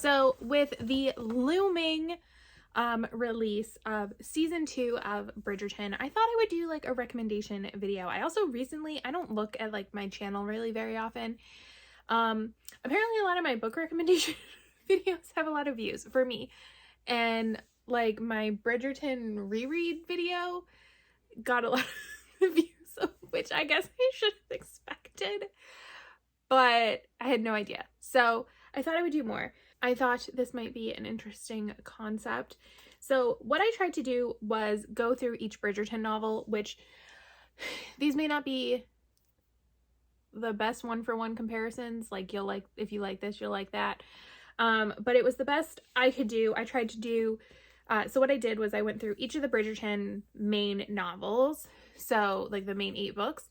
So with the looming release of season 2 of Bridgerton, I thought I would do like a recommendation video. I also recently, I don't look at like my channel really very often. Apparently a lot of my book recommendation videos have a lot of views for me, and like my Bridgerton reread video got a lot of views, which I guess I should have expected, but I had no idea. So I thought I would do more. I thought this might be an interesting concept. So what I tried to do was go through each Bridgerton novel, which these may not be the best one-for-one comparisons. Like, you'll like, if you like this, you'll like that. But it was the best I could do. I tried to do, so what I did was I went through each of the Bridgerton main novels. So like the main 8 books.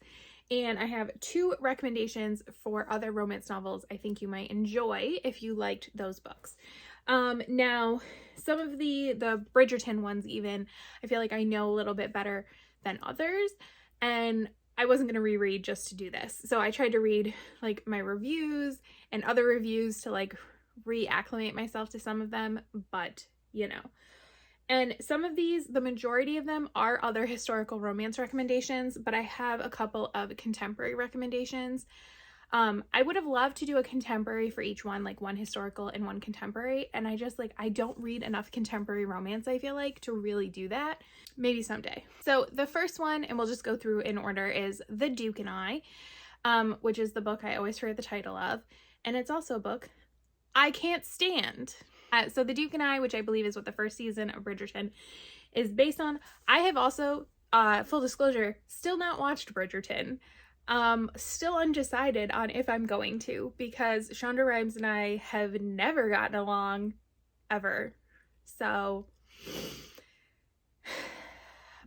And I have 2 recommendations for other romance novels I think you might enjoy if you liked those books. Now, some of the Bridgerton ones even, I feel like I know a little bit better than others. And I wasn't going to reread just to do this. So I tried to read like my reviews and other reviews to like reacclimate myself to some of them, but you know. And some of these, the majority of them are other historical romance recommendations, but I have a couple of contemporary recommendations. I would have loved to do a contemporary for each one, like one historical and one contemporary. And I just like, I don't read enough contemporary romance, I feel like, to really do that. Maybe someday. So the first one, and we'll just go through in order, is The Duke and I, which is the book I always forget the title of. And it's also a book I can't stand. So The Duke and I, which I believe is what the first season of Bridgerton is based on. I have also, full disclosure, still not watched Bridgerton. Still undecided on if I'm going to, because Shonda Rhimes and I have never gotten along ever. So,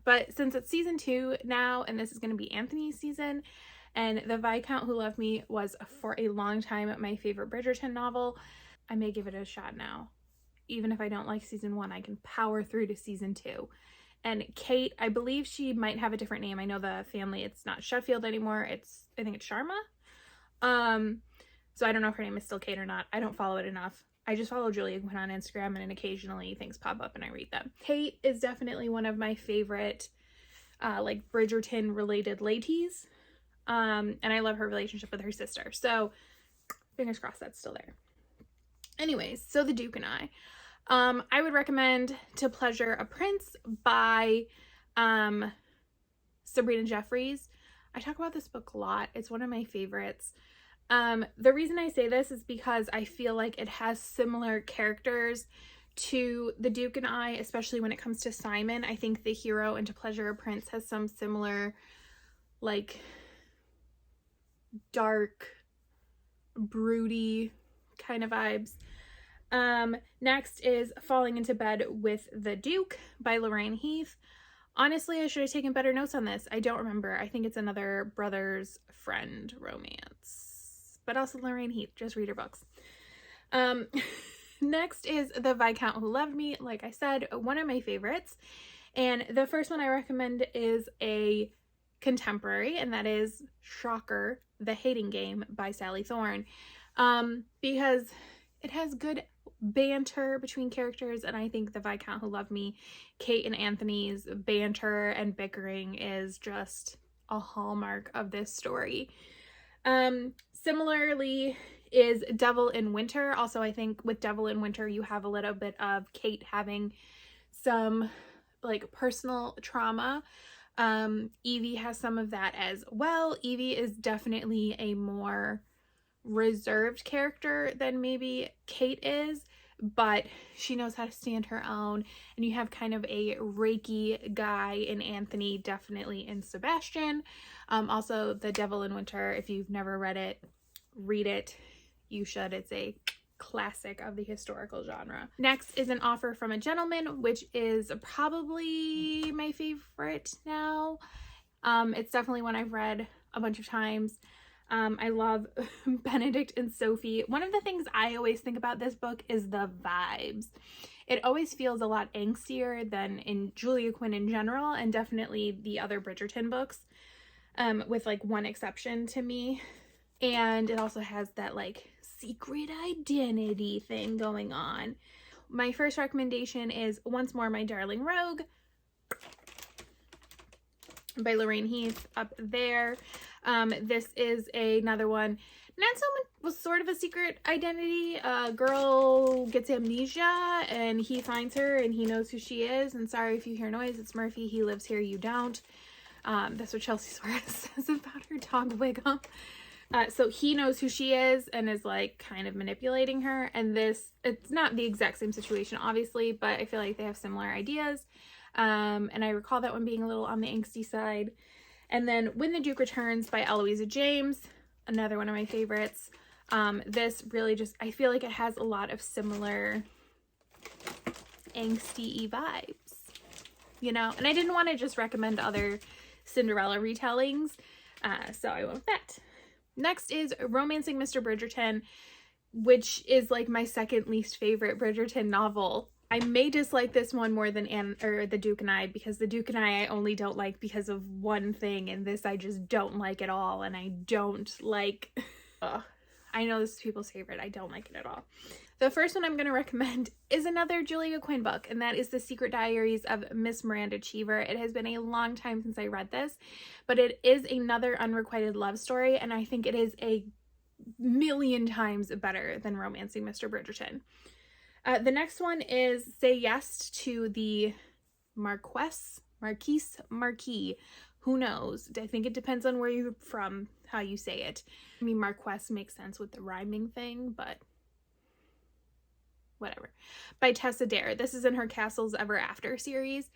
but since it's season 2 now, and this is going to be Anthony's season, and The Viscount Who Loved Me was for a long time my favorite Bridgerton novel, I may give it a shot now. Even if I don't like season 1, I can power through to season 2. And Kate, I believe she might have a different name. I know the family, it's not Sheffield anymore. I think it's Sharma. So I don't know if her name is still Kate or not. I don't follow it enough. I just follow Julia Quinn on Instagram, and occasionally things pop up and I read them. Kate is definitely one of my favorite, like Bridgerton related ladies. And I love her relationship with her sister. So fingers crossed that's still there. Anyways, so The Duke and I would recommend To Pleasure a Prince by Sabrina Jeffries. I talk about this book a lot. It's one of my favorites. The reason I say this is because I feel like it has similar characters to The Duke and I, especially when it comes to Simon. I think the hero in To Pleasure a Prince has some similar, like, dark, broody kind of vibes. Next is Falling into Bed with the Duke by Lorraine Heath. Honestly, I should have taken better notes on this. I don't remember. I think it's another brother's friend romance. But also Lorraine Heath. Just read her books. Next is The Viscount Who Loved Me. Like I said, one of my favorites. And the first one I recommend is a contemporary, and that is, shocker, The Hating Game by Sally Thorne. Because it has good banter between characters, and I think The Viscount Who Loved Me, Kate and Anthony's banter and bickering is just a hallmark of this story. Similarly is Devil in Winter. Also, I think with Devil in Winter you have a little bit of Kate having some like personal trauma. Evie has some of that as well. Evie is definitely a more reserved character than maybe Kate is, but she knows how to stand her own. And you have kind of a rakey guy in Anthony, definitely in Sebastian. Also, The Devil in Winter, if you've never read it, read it. You should. It's a classic of the historical genre. Next is An Offer from a Gentleman, which is probably my favorite now. It's definitely one I've read a bunch of times. I love Benedict and Sophie. One of the things I always think about this book is the vibes. It always feels a lot angstier than in Julia Quinn in general, and definitely the other Bridgerton books, with like one exception to me. And it also has that like secret identity thing going on. My first recommendation is Once More My Darling Rogue by Lorraine Heath, up there. This is another one, not so much, was sort of a secret identity. A girl gets amnesia and he finds her and he knows who she is. And sorry if you hear noise, it's Murphy. He lives here, you don't. That's what Chelsea Suarez says about her dog Wiggum. So he knows who she is and is like kind of manipulating her. And this, it's not the exact same situation, obviously, but I feel like they have similar ideas. And I recall that one being a little on the angsty side. And then When the Duke Returns by Eloisa James, another one of my favorites. This really just, I feel like it has a lot of similar angsty vibes, you know? And I didn't want to just recommend other Cinderella retellings, so I went with that. Next is Romancing Mr. Bergerten, which is like my second least favorite Bridgerton novel. I may dislike this one more than The Duke and I, because The Duke and I only don't like because of one thing, and this I just don't like at all, and I don't like... I know this is people's favorite. I don't like it at all. The first one I'm going to recommend is another Julia Quinn book, and that is The Secret Diaries of Miss Miranda Cheever. It has been a long time since I read this, but it is another unrequited love story, and I think it is a million times better than Romancing Mr. Bergerten. The next one is Say Yes to the Marquess. Who knows? I think it depends on where you're from, how you say it. I mean, Marquess makes sense with the rhyming thing, but whatever. By Tessa Dare. This is in her Castles Ever After series.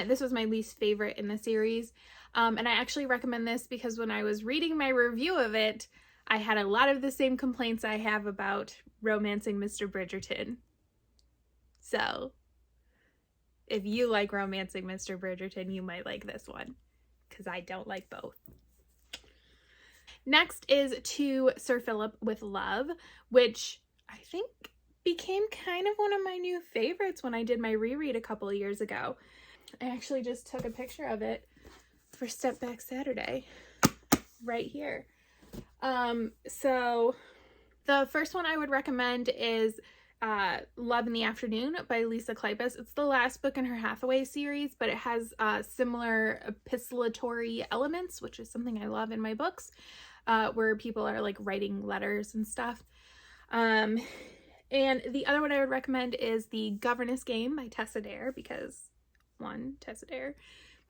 This was my least favorite in the series. And I actually recommend this because when I was reading my review of it, I had a lot of the same complaints I have about Romancing Mr. Bridgerton. So, if you like Romancing Mr. Bergerten, you might like this one, because I don't like both. Next is To Sir Phillip with Love, which I think became kind of one of my new favorites when I did my reread a couple of years ago. I actually just took a picture of it for Step Back Saturday, right here. So, the first one I would recommend is Love in the Afternoon by Lisa Kleypas. It's the last book in her Hathaway series, but it has similar epistolatory elements, which is something I love in my books, where people are like writing letters and stuff. And the other one I would recommend is The Governess Game by Tessa Dare, because one, Tessa Dare,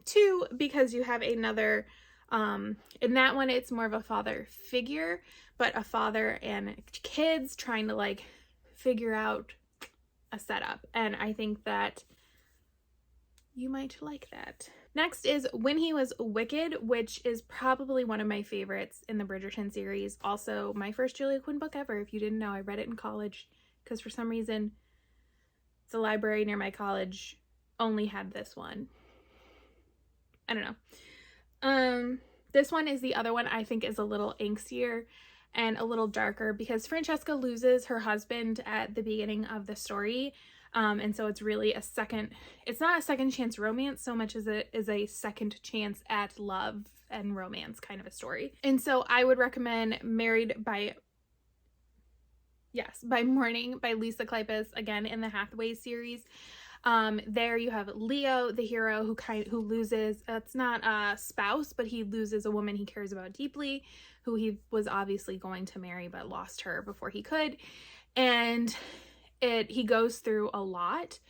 two, because you have another, in that one it's more of a father figure, but a father and kids trying to like figure out a setup, and I think that you might like that. Next is When He Was Wicked, which is probably one of my favorites in the Bridgerton series. Also my first Julia Quinn book ever. If you didn't know, I read it in college because for some reason the library near my college only had this one. I don't know. This one is the other one I think is a little angstier and a little darker, because Francesca loses her husband at the beginning of the story. And so it's really it's not a second chance romance so much as it is a second chance at love and romance kind of a story. And so I would recommend by Morning by Lisa Kleypas, again in the Hathaway series. There you have Leo, the hero, who loses, it's not a spouse, but he loses a woman he cares about deeply, who he was obviously going to marry but lost her before he could. And he goes through a lot,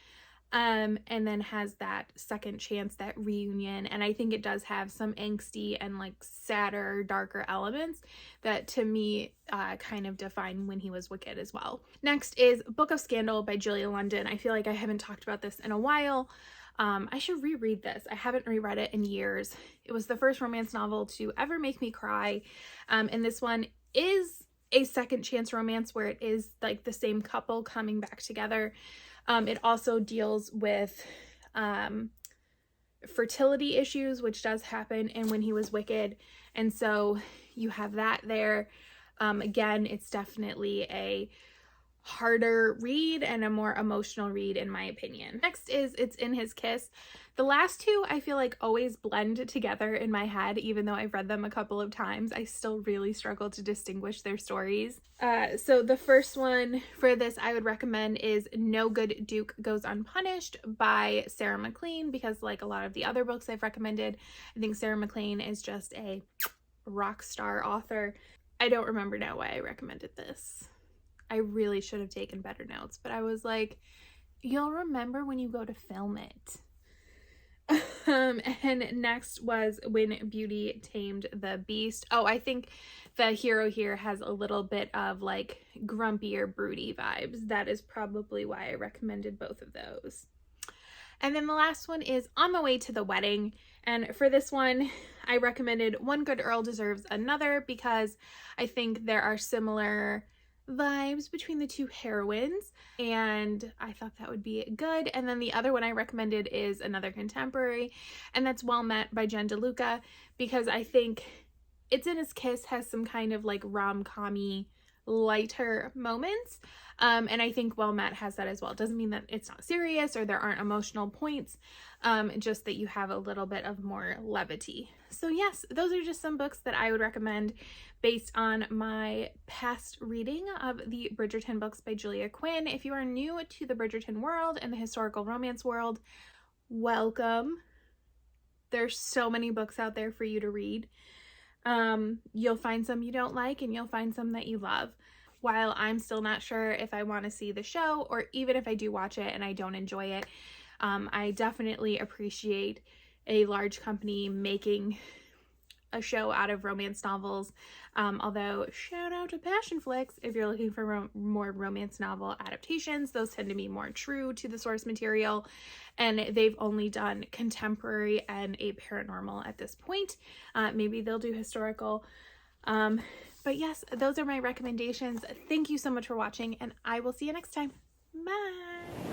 and then has that second chance, that reunion. And I think it does have some angsty and like sadder, darker elements that to me kind of define When He Was Wicked as well. Next is Book of Scandal by Julia London. I feel like I haven't talked about this in a while. I should reread this. I haven't reread it in years. It was the first romance novel to ever make me cry. And this one is a second chance romance where it is like the same couple coming back together. It also deals with fertility issues, which does happen in When He Was Wicked. And so you have that there. Again, it's definitely a harder read and a more emotional read in my opinion. Next is It's in His Kiss. The last two I feel like always blend together in my head, even though I've read them a couple of times. I still really struggle to distinguish their stories. So the first one for this I would recommend is No Good Duke Goes Unpunished by Sarah MacLean, because like a lot of the other books I've recommended, I think Sarah MacLean is just a rock star author. I don't remember now why I recommended this. I really should have taken better notes, but I was like, you'll remember when you go to film it. And next was When Beauty Tamed the Beast. Oh, I think the hero here has a little bit of like grumpy or broody vibes. That is probably why I recommended both of those. And then the last one is On the Way to the Wedding. And for this one, I recommended One Good Earl Deserves Another, because I think there are similar vibes between the two heroines, and I thought that would be good. And then the other one I recommended is another contemporary, and that's Well Met by Jen DeLuca, because I think It's in His Kiss has some kind of like rom-com-y lighter moments, and I think Well Met has that as well. It doesn't mean that it's not serious or there aren't emotional points, just that you have a little bit of more levity. So yes, those are just some books that I would recommend based on my past reading of the Bridgerton books by Julia Quinn. If you are new to the Bridgerton world and the historical romance world, welcome. There's so many books out there for you to read. You'll find some you don't like and you'll find some that you love. While I'm still not sure if I want to see the show, or even if I do watch it and I don't enjoy it, I definitely appreciate a large company making a show out of romance novels. Although shout out to Passion Flicks if you're looking for more romance novel adaptations. Those tend to be more true to the source material, and they've only done contemporary and a paranormal at this point. Maybe they'll do historical. But yes, those are my recommendations. Thank you so much for watching, and I will see you next time. Bye!